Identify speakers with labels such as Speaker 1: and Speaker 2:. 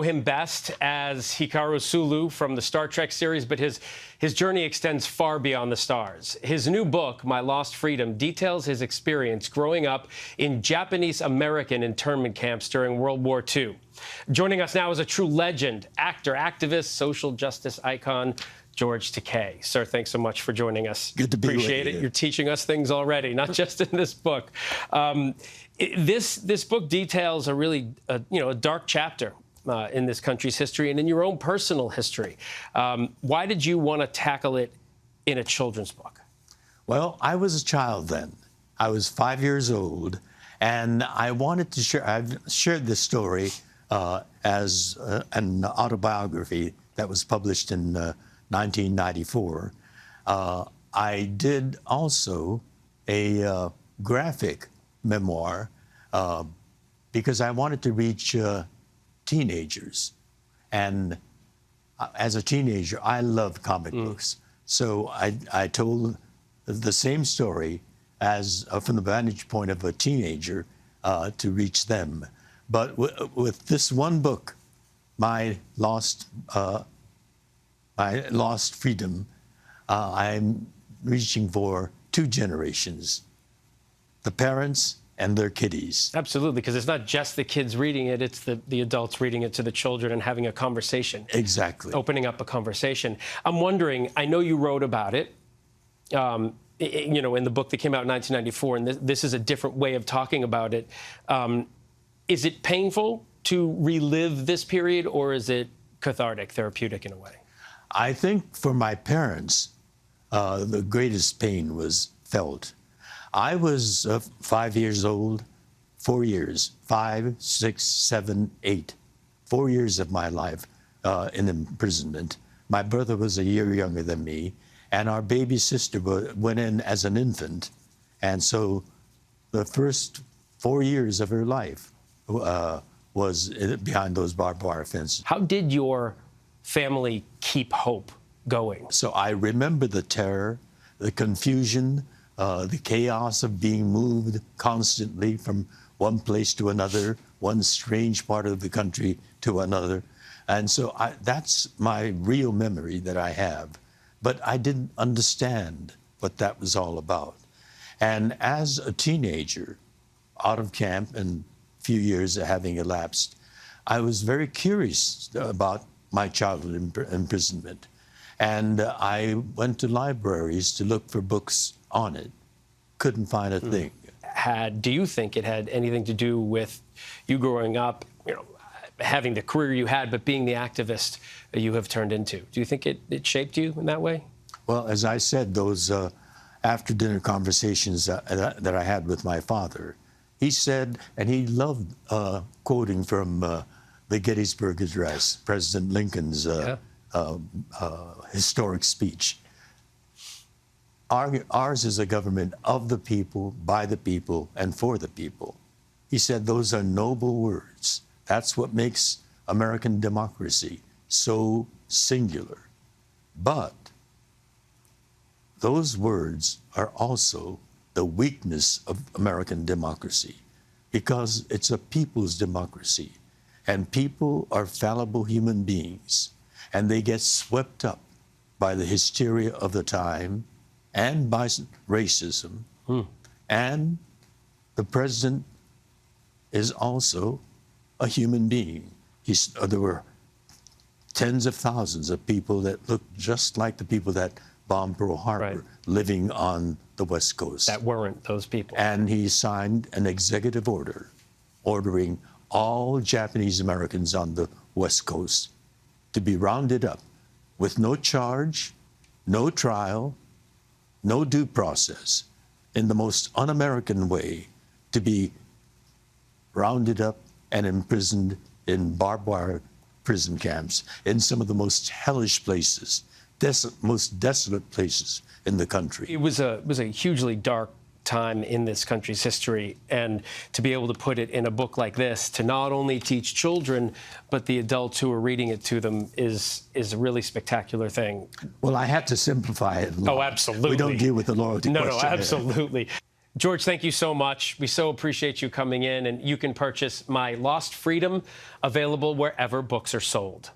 Speaker 1: Him best as Hikaru Sulu from the Star Trek series, but his journey extends far beyond the stars. His new book, My Lost Freedom, details his experience growing up in Japanese-American internment camps during World War II. Joining us now is a true legend, actor, activist, social justice icon, George Takei. Sir, thanks so much for joining us.
Speaker 2: Good to be
Speaker 1: Appreciate
Speaker 2: with
Speaker 1: it.
Speaker 2: you.
Speaker 1: You're teaching us things already, not just in this book. This book details a really a dark chapter in this country's history and in your own personal history. Why did you want to tackle it in a children's book?
Speaker 2: Well, I was a child then. I was 5 years old, and I wanted to share. I've shared this story as an autobiography that was published in 1994. I did also a graphic memoir because I wanted to reach teenagers. And as a teenager, I loved comic books. So I told the same story as from the vantage point of a teenager to reach them. But with this one book, My Lost Freedom, I'm reaching for two generations, the parents and their kiddies.
Speaker 1: Absolutely, because it's not just the kids reading it, it's the adults reading it to the children and having a conversation.
Speaker 2: Exactly.
Speaker 1: Opening up a conversation. I'm wondering, I know you wrote about it, in the book that came out in 1994, and this is a different way of talking about it. Is it painful to relive this period, or is it cathartic, therapeutic in a way?
Speaker 2: I think for my parents, the greatest pain was felt. I was 5 years old, 4 years, 5, 6, 7, 8, 4 years of my life in imprisonment. My brother was a year younger than me, and our baby sister went in as an infant. And so the first 4 years of her life was behind those barbed wire fences.
Speaker 1: How did your family keep hope going?
Speaker 2: So I remember the terror, the confusion, the chaos of being moved constantly from one place to another, one strange part of the country to another. And so that's my real memory that I have. But I didn't understand what that was all about. And as a teenager, out of camp and a few years having elapsed, I was very curious about my childhood imprisonment. And I went to libraries to look for books on it. Couldn't find a thing.
Speaker 1: Do you think it had anything to do with you growing up, having the career you had, but being the activist you have turned into? Do you think it shaped you in that way? Well,
Speaker 2: as I said, those after-dinner conversations that I had with my father, he said, and he loved quoting from the Gettysburg Address, President Lincoln's historic speech. Ours is a government of the people, by the people, and for the people. He said those are noble words. That's what makes American democracy so singular. But those words are also the weakness of American democracy, because it's a people's democracy, and people are fallible human beings, and they get swept up by the hysteria of the time and by racism. And the president is also a human being. There were tens of thousands of people that looked just like the people that bombed Pearl Harbor living on the West Coast.
Speaker 1: That weren't those people.
Speaker 2: And he signed an executive order ordering all Japanese Americans on the West Coast to be rounded up with no charge, no trial, no due process, in the most un-American way, to be rounded up and imprisoned in barbed wire prison camps in some of the most hellish places, most desolate places in the country.
Speaker 1: It was a hugely dark time in this country's history, and to be able to put it in a book like this, to not only teach children, but the adults who are reading it to them, is a really spectacular thing.
Speaker 2: Well, I had to simplify it.
Speaker 1: Oh, absolutely.
Speaker 2: We don't deal with the loyalty question.
Speaker 1: No, absolutely. George, thank you so much. We so appreciate you coming in, and you can purchase My Lost Freedom, available wherever books are sold.